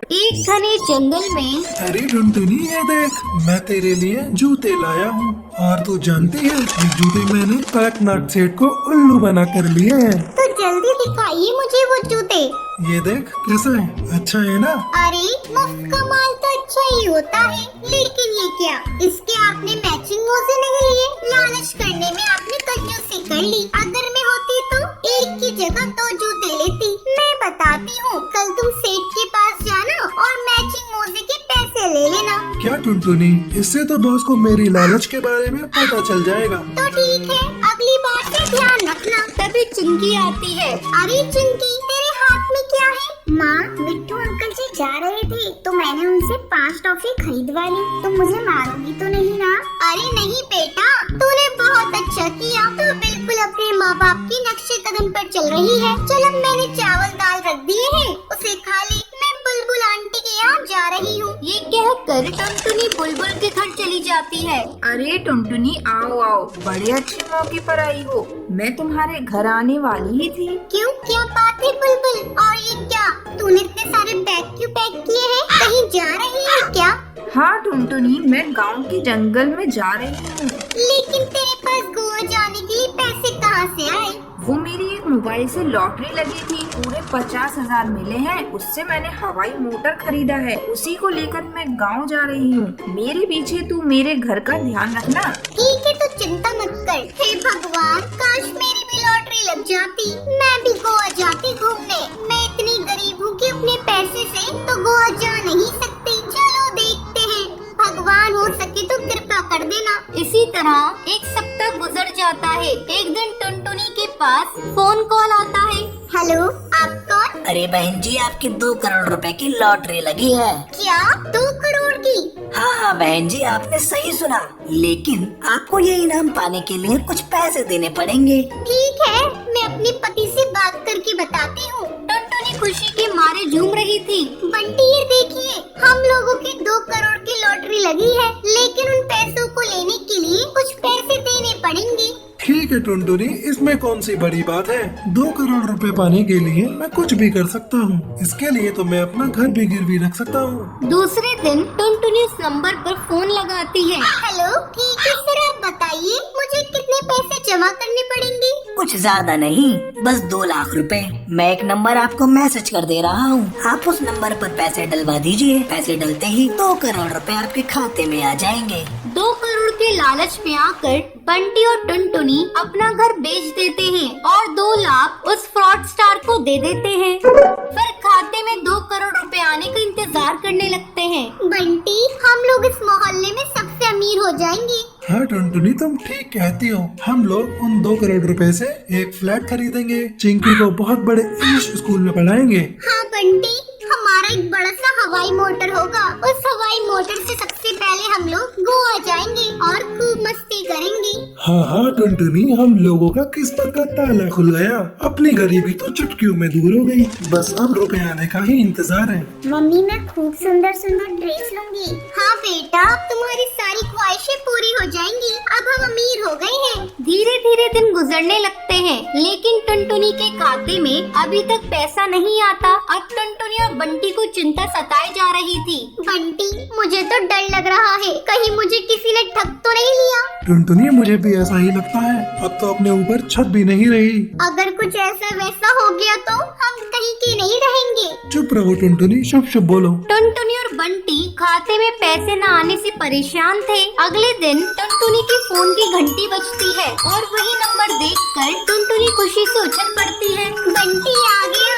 एक घने जंगल में अरे टुनटुनी, ये देख, मैं तेरे लिए जूते लाया हूँ। और तू जानती है, ये जूते मैंने कड़कनाथ सेठ को उल्लू बना कर लिए हैं। तो जल्दी दिखाइए मुझे वो जूते। ये देख कैसा है, अच्छा है ना? अरे मुफ्त का माल तो अच्छा ही होता है, लेकिन ये क्या, इसके आपने मैचिंग मोजे नहीं लिए? लालच करने में आपने कंजूसी कर ली। अगर मैं होती तो एक की जगह 2 जूते लेती। मैं बताती हूँ, कल तुम सेठ के पास जाना और मैचिंग मोजे के पैसे ले लेना। क्या टुनटुनी, इससे तो बॉस को मेरी लालच के बारे में पता चल जाएगा। तो ठीक है, अगली बार से ध्यान रखना। तभी चिंकी आती है। अरे चिंकी, तेरे हाथ में क्या है? माँ, मिट्टू अंकल जी जा रहे थे तो मैंने उनसे 5 टॉफी खरीदवा ली। तुम मुझे मारोगी तो नहीं ना? अरे नहीं बेटा, तूने बहुत अच्छा किया। तू बिल्कुल अपने माँ बाप की नक्शे कदम पर चल रही है। चल, अब मैंने चावल दाल रख दिए हैं, उसे खा ले। मैं बुलबुल आंटी के यहाँ जा रही हूँ। ये कहकर टुनटुनी बुलबुल के घर चली जाती है। अरे टुनटुनी, आओ आओ, बड़े अच्छे मौके पर आई हो। मैं तुम्हारे घर आने वाली ही थी। क्यों, क्या बात है बुलबुल? और ये क्या, तूने इतने सारे बैग क्यों पैक किए हैं? कहीं जा रही है क्या? हाँ टुनटुनी, मैं गांव के जंगल में जा रही हूँ। लेकिन तेरे पास गोवा जाने के लिए पैसे कहाँ से आए? वो मेरी एक मोबाइल से लॉटरी लगी थी, पूरे 50,000 मिले हैं। उससे मैंने हवाई मोटर खरीदा है, उसी को लेकर मैं गांव जा रही हूँ। मेरे पीछे तू मेरे घर का ध्यान रखना। ठीक है, तो चिंता मत कर। हे भगवान, काश मेरी भी लॉटरी लग जाती, मैं भी गोवा जाती घूमने। मैं इतनी गरीब हूँ कि अपने पैसे से तो गोवा जा नहीं सकती। चलो देखते हैं, भगवान हो सके तो कृपा कर देना। इसी तरह एक सप्ताह गुजर जाता है। एक दिन टुनटुनी के पास फोन कॉल आता है। हेलो, आप कौन? अरे बहन जी, आपकी 2 करोड़ रुपए की लॉटरी लगी है। क्या 2 करोड़ की? हाँ बहन जी, आपने सही सुना। लेकिन आपको ये इनाम पाने के लिए कुछ पैसे देने पड़ेंगे। ठीक है, मैं अपने पति से बात करके बताती हूँ। टुनटुनी खुशी के मारे झूम रही थी। बंटी, ये देखिए, हम लोगों की 2 करोड़ की लॉटरी लगी है, लेकिन उन पैसों को लेने के लिए कुछ पैसे देने पड़ेंगे। ठीक है टुनटुनी, इसमें कौन सी बड़ी बात है। 2 करोड़ रुपए पाने के लिए मैं कुछ भी कर सकता हूँ। इसके लिए तो मैं अपना घर भी गिरवी रख सकता हूँ। दूसरे दिन टुनटुनी उस नंबर पर फोन लगाती है। हेलो, ठीक है सर, आप बताइए मुझे कितने पैसे जमा करने पड़ेंगे? कुछ ज्यादा नहीं, बस 2 लाख रुपए। मैं एक नंबर आपको मैसेज कर दे रहा हूँ, आप उस नंबर पर पैसे डलवा दीजिए। पैसे डलते ही 2 करोड़ रुपए आपके खाते में आ जाएंगे। 2 करोड़ के लालच में आकर बंटी और टुनटुनी अपना घर बेच देते हैं और 2 लाख उस फ्रॉड स्टार को दे देते हैं। फिर खाते में 2 करोड़ रुपए आने का इंतजार करने लगते हैं। बंटी, हम लोग इस मोहल्ले में सबसे अमीर हो जाएंगे। हाँ टुनटुनी, तुम ठीक कहती हो। हम लोग उन 2 करोड़ रुपए से एक फ्लैट खरीदेंगे, चिंकी को बहुत बड़े इंग्लिश स्कूल में पढ़ाएंगे। हाँ बंटी, हमारा एक बड़ा सा हवाई मोटर होगा। उस हवाई मोटर से सबसे पहले हम लोग गोवा जाएंगे और खूब मस्ती करेंगे। हाँ टुनटुनी, हम लोगों का किस्मत का ताला खुल गया। अपनी गरीबी तो चुटकियों में दूर हो गई। बस अब रुपए आने का ही इंतजार है। मम्मी, मैं खूब सुंदर सुंदर ड्रेस लूंगी। हाँ बेटा, अब तुम्हारी सारी ख्वाहिशें पूरी हो जाएंगी। अब हम अमीर हो गए हैं। धीरे धीरे दिन गुजरने लगते हैं, लेकिन टुनटुनी के खाते में अभी तक पैसा नहीं आता। अब टुनटुनी और बंटी को चिंता सताए जा रही थी। बंटी, मुझे तो डर लग रहा है, कहीं मुझे किसी ने ठग तो नहीं लिया। टुनटुनी, मुझे भी ऐसा ही लगता है। अब तो अपने ऊपर छत भी नहीं रही। अगर कुछ ऐसा वैसा हो गया तो हम कहीं के नहीं रहेंगे। चुप रहो टुनटुनी, शुभ शुभ बोलो। टुनटुनी और बंटी खाते में पैसे न आने से परेशान थे। अगले दिन टुनटुनी के फोन की घंटी बजती है और वही नंबर देखकर टुनटुनी खुशी से उछल पड़ती है। बंटी, आ गया,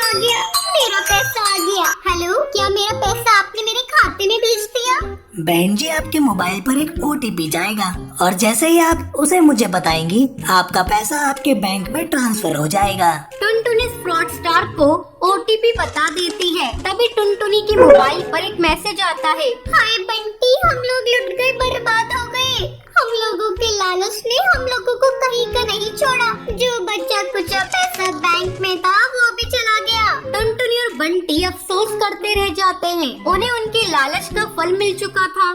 मेरा पैसा आ गया। हेलो, क्या मेरा पैसा आपने मेरे खाते में भेज दिया? बहन जी, आपके मोबाइल पर एक OTP जाएगा और जैसे ही आप उसे मुझे बताएंगी, आपका पैसा आपके बैंक में ट्रांसफर हो जाएगा। टुनटुनी फ्रॉड स्टार को OTP बता देती है। तभी टुनटुनी के मोबाइल पर एक मैसेज आता है। हाय बंटी, हम लोग लुट गए, बर्बाद हो गए। हम लोगों के लालच ने हम लोगों को कहीं का नहीं छोड़ा। जो बचा कुचा पैसा बैंक में था वो भी चला गया। टुनटुनी और बंटी अफसोस करते रह जाते हैं। उन्हें उनके लालच का फल मिल चुका था।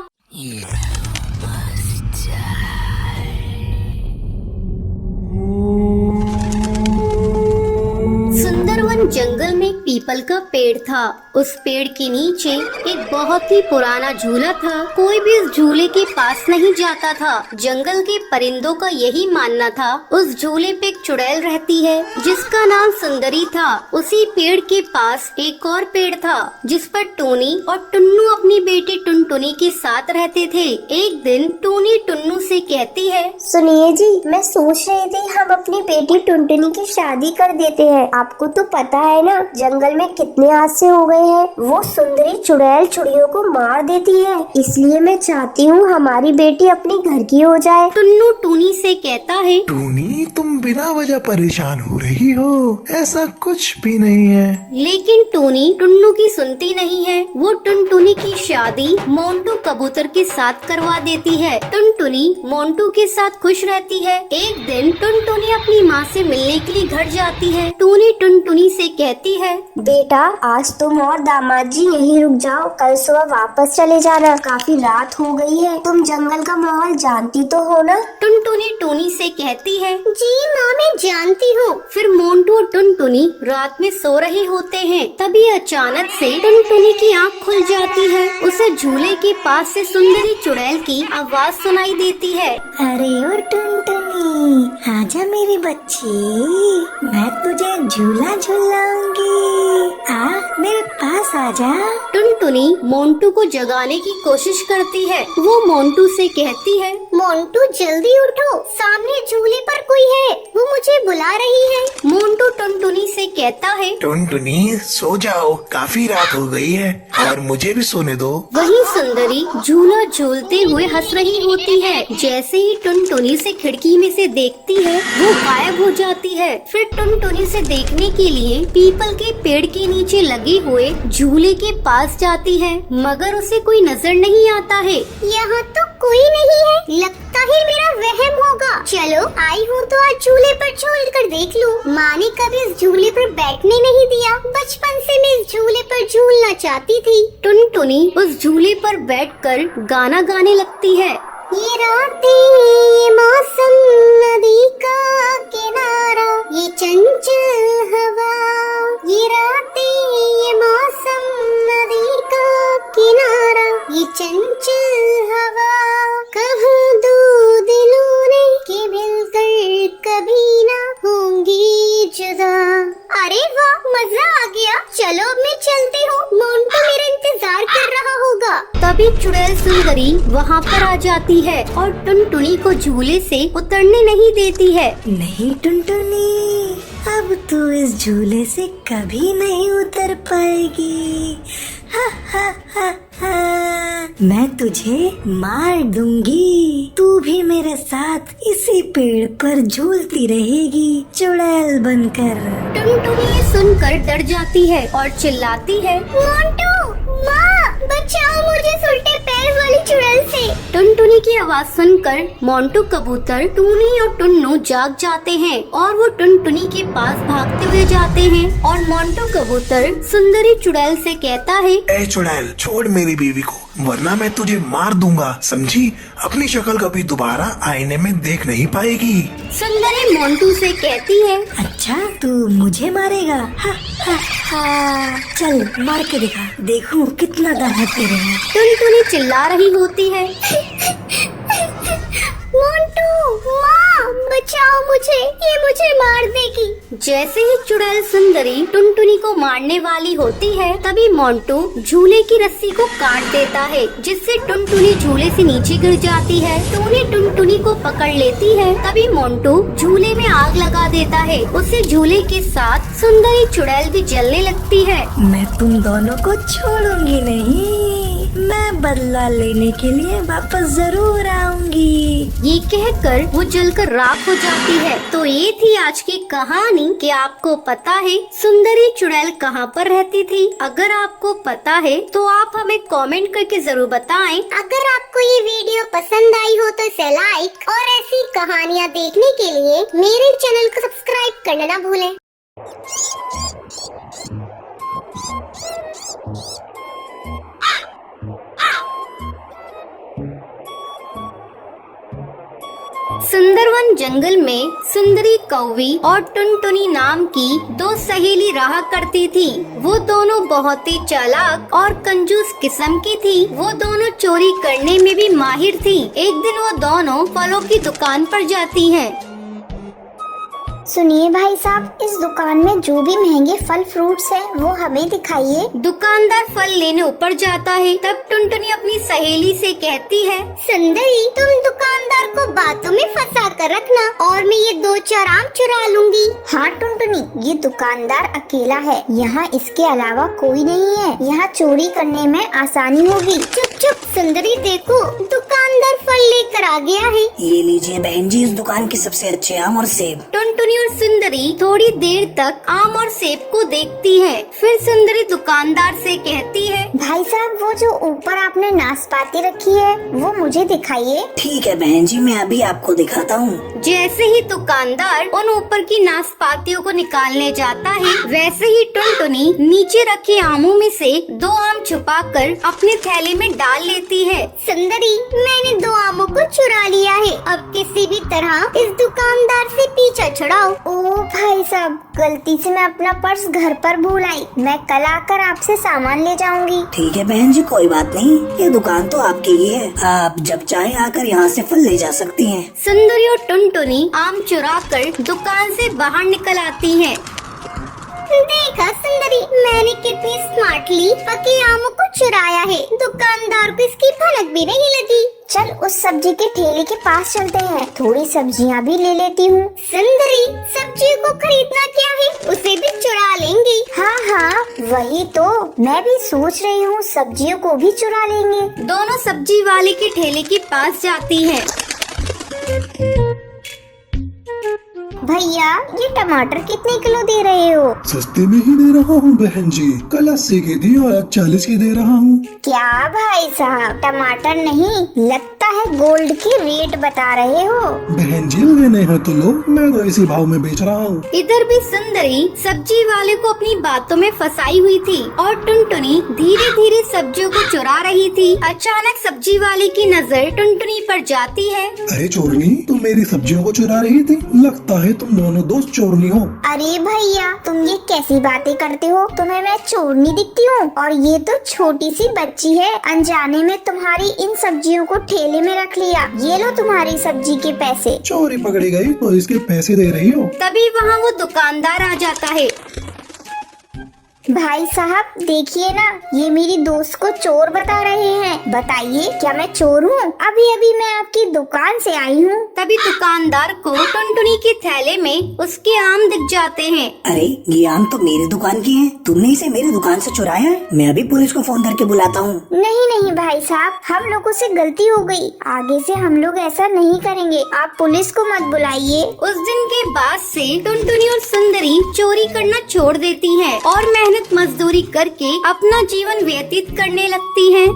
सुंदरवन जंगल में पीपल का पेड़ था। उस पेड़ के नीचे एक बहुत ही पुराना झूला था। कोई भी इस झूले के पास नहीं जाता था। जंगल के परिंदों का यही मानना था उस झूले पे एक चुड़ैल रहती है जिसका नाम सुंदरी था। उसी पेड़ के पास एक और पेड़ था जिस पर टूनी और टुन्नू अपनी बेटी टुनटुनी के साथ रहते थे। एक दिन टूनी टुन्नू से कहती है, सुनिए जी, मैं सोच रही थी हम अपनी बेटी टुनटुनी की शादी कर देते हैं। आपको तो पता है ना जंगल में कितने हादसे हो गए हैं। वो सुंदरी चुड़ैल चिड़ियों को मार देती है, इसलिए मैं चाहती हूँ हमारी बेटी अपने घर की हो जाए। टुन्नू टूनी से कहता है, टूनी, तुम बिना वजह परेशान हो रही हो, ऐसा कुछ भी नहीं है। लेकिन टूनी टुन्नू की सुनती नहीं है। वो टुनटुनी की शादी मोंटू कबूतर के साथ करवा देती है। टुनटुनी मोंटू के साथ खुश रहती है। एक दिन टुनटुनी अपनी माँ से मिलने के लिए घर जाती है। टूनी टुनटुनी से कहती है, बेटा आज तुम और दामाद जी यहीं रुक जाओ, कल सुबह वापस चले जाना। काफी रात हो गई है, तुम जंगल का माहौल जानती तो हो ना। टुनटुनी टूनी से कहती है, जी माँ मैं जानती हूँ। फिर मोंटू और टुनटुनी रात में सो रहे होते हैं। तभी अचानक से टुनटुनी की आँख खुल जाती है। उसे झूले के पास से सुंदरी चुड़ैल की आवाज सुनाई देती है। अरे ओ टुनटुनी, आजा मेरी बच्ची, मैं तुझे झूला झूलाऊंगी। आ मेरे पास आजा। टुनटुनी मोंटू को जगाने की कोशिश करती है। वो मोंटू से कहती है, मोंटू जल्दी उठो, सामने झूले पर कोई है, वो मुझे बुला रही है। मोंटू टुनटुनी से कहता है, टुनटुनी सो जाओ, काफी रात हो गई है और मुझे भी सोने दो। वही सुंदरी झूला झूलते हुए हंस रही होती है। जैसे ही टुनटुनी से खिड़की में से देखती है वो गायब हो जाती है। फिर टुनटुनी से देखने के लिए पीपल के पेड़ के नीचे लगे हुए झूले के पास जाती है, मगर उसे कोई नजर नहीं आता है। यहाँ तो कोई नहीं है, लगता है मेरा वहम होगा। चलो आई हूँ तो आज झूले पर झूल कर देख लूँ। माँ ने कभी इस झूले पर बैठने नहीं दिया, बचपन से मैं इस झूले पर झूलना चाहती थी। टुनटुनी उस झूले पर बैठकर गाना गाने लगती है। ये रातें, ये मौसम, नदी का किनारा, ये चंचल हवा। ये रातें, ये मौसम, नदी का किनारा, ये चंचल हवा। कहाँ दो दिलों ने कि मिलकर कभी ना होंगी जुदा। अरे वाह, मजा आ गया। चलो अब मैं चलती हूँ, मोंटू मेरा इंतजार कर रहा होगा। तभी चुड़ैल सुंदरी वहाँ पर आ जाती है और टुनटुनी को झूले से उतरने नहीं देती है। नहीं टुनटुनी, अब तू इस झूले से कभी नहीं उतर पाएगी। हा हा हा हा। मैं तुझे मार दूंगी। तू भी मेरे साथ इसी पेड़ पर झूलती रहेगी चुड़ैल बनकर। टुनटुनी ये सुनकर डर जाती है और चिल्लाती है, मोंटू, माँ, बचाओ मुझे उल्टे पैर वाली चुड़ैल से। टुनटुनी की आवाज सुनकर मोंटू कबूतर, टूनी और टुन्नू जाग जाते हैं और वो टुनटुनी के पास भागते हुए जाते हैं। और मोंटू कबूतर सुंदरी चुड़ैल से कहता है, ए चुड़ैल, छोड़ मेरी बीवी को, वरना मैं तुझे मार दूंगा, समझी? अपनी शक्ल कभी दोबारा आईने में देख नहीं पाएगी। सुंदरी मोंटू से कहती है, अच्छा तू मुझे मारेगा? हा हा हा। चल मार के दिखा, देखूं कितना दम है तेरे में। टुनटुनी चिल्ला रही होती है, मोंटू, माँ, बचाओ मुझे, ये मुझे मार देगी। जैसे ही चुड़ैल सुंदरी टुनटुनी को मारने वाली होती है तभी मोंटू झूले की रस्सी को काट देता है, जिससे टुनटुनी झूले से नीचे गिर जाती है। टूनी टुनटुनी को पकड़ लेती है। तभी मोंटू झूले में आग लगा देता है। उसे झूले के साथ सुंदरी चुड़ैल भी जलने लगती है। मैं तुम दोनों को छोड़ूंगी नहीं। मैं बदला लेने के लिए वापस जरूर आऊंगी। ये कहकर वो जलकर राख हो जाती है। तो ये थी आज की कहानी कि आपको पता है सुंदरी चुड़ैल कहाँ पर रहती थी। अगर आपको पता है तो आप हमें कमेंट करके जरूर बताएं। अगर आपको ये वीडियो पसंद आई हो तो इसे लाइक और ऐसी कहानियाँ देखने के लिए मेरे चैनल को सब्सक्राइब करना ना भूलें। सुंदरवन जंगल में सुंदरी कौवी और टुनटुनी नाम की दो सहेली रहा करती थी। वो दोनों बहुत ही चालाक और कंजूस किस्म की थी। वो दोनों चोरी करने में भी माहिर थी। एक दिन वो दोनों फलों की दुकान पर जाती हैं। सुनिए भाई साहब, इस दुकान में जो भी महंगे फल फ्रूट्स हैं वो हमें दिखाइए। दुकानदार फल लेने ऊपर जाता है। तब टुनटुनी अपनी सहेली से कहती है, सुंदरी, तुम दुकानदार को बातों में फंसा कर रखना और मैं ये 2-4 आम चुरा लूंगी। हाँ टुनटुनी, ये दुकानदार अकेला है, यहाँ इसके अलावा कोई नहीं है। यहाँ चोरी करने में आसानी होगी। चुप चुप सुंदरी, देखो दुकानदार फल लेकर आ गया है। ये लीजिए बहन जी, इस दुकान के सबसे अच्छे आम और सेब। टुनटुनी और सुंदरी थोड़ी देर तक आम और सेब को देखती है। फिर सुंदरी दुकानदार से कहती है, भाई साहब, वो जो ऊपर आपने नाशपाती रखी है वो मुझे दिखाइए। ठीक है बहन जी, मैं अभी आपको दिखाता हूँ। जैसे ही दुकानदार उन ऊपर की नाशपातियों को निकालने जाता है, वैसे ही टुनटुनी नीचे रखे आमों में से 2 आम छुपाकर अपने थैले में डाल लेती है। सुंदरी, मैंने 2 आमों को चुरा लिया है। अब किसी भी तरह इस दुकानदार से पीछा छुड़ाओ। ओ भाई साहब, गलती से मैं अपना पर्स घर पर भूल आई। मैं कल आकर आपसे सामान ले जाऊंगी। ठीक है बहन जी, कोई बात नहीं, ये दुकान तो आपके ही है। आप जब चाहे आकर यहाँ से फल ले जा सकती हैं। सुंदरी और टुनटुनी आम चुराकर दुकान से बाहर निकल आती हैं। देखा सुंदरी, मैंने कितनी स्मार्टली पके आमों को चुराया है। दुकानदार को इसकी भनक भी नहीं लगी। चल उस सब्जी के ठेले के पास चलते हैं, थोड़ी सब्जियां भी ले लेती हूँ। सुंदरी, सब्जियों को खरीदना क्या है, उसे भी चुरा लेंगे। हाँ हाँ, वही तो मैं भी सोच रही हूँ, सब्जियों को भी चुरा लेंगे। दोनों सब्जी वाले के ठेले के पास जाती हैं। भैया, ये टमाटर कितने किलो दे रहे हो? सस्ते में ही दे रहा हूँ बहन जी, कल 80 की थी और आज 40 की दे रहा हूँ। क्या भाई साहब, टमाटर नहीं, लगता है गोल्ड की रेट बता रहे हो। बहन जी लेने हैं तो लो, मैं तो इसी भाव में बेच रहा हूँ। इधर भी सुंदरी सब्जी वाले को अपनी बातों में फंसाई हुई थी और टुनटुनी धीरे धीरे सब्जियों को चुरा रही थी। अचानक सब्जी वाले की नजर टुनटुनी पर जाती है। अरे चोरनी, तुम मेरी सब्जियों को चुरा रही थी? लगता है तुम दोनों दोस्त चोरनी हो। अरे भैया, तुम ये कैसी बातें करते हो? तुम्हें मैं चोरनी दिखती हूँ? और ये तो छोटी सी बच्ची है, अनजाने में तुम्हारी इन सब्जियों को ठेले में रख लिया। ये लो तुम्हारी सब्जी के पैसे। चोरी पकड़ी गई तो इसके पैसे दे रही हो? तभी वहाँ वो दुकानदार आ जाता है। भाई साहब देखिए ना, ये मेरी दोस्त को चोर बता रहे हैं। बताइए, क्या मैं चोर हूँ? अभी अभी मैं आपकी दुकान से आई हूँ। तभी दुकानदार को टुनटुनी के थैले में उसके आम दिख जाते हैं। अरे ये आम तो मेरी दुकान की है, तुमने इसे मेरी दुकान से चुराया है। मैं अभी पुलिस को फोन करके बुलाता हूँ। नहीं नहीं भाई साहब, हम लोगों से गलती हो गई, आगे से हम लोग ऐसा नहीं करेंगे। आप पुलिस को मत बुलाइए। उस दिन के बाद से टुनटुनी और सुंदरी चोरी करना छोड़ देती हैं और मेहनत मजदूरी करके अपना जीवन व्यतीत करने लगती हैं।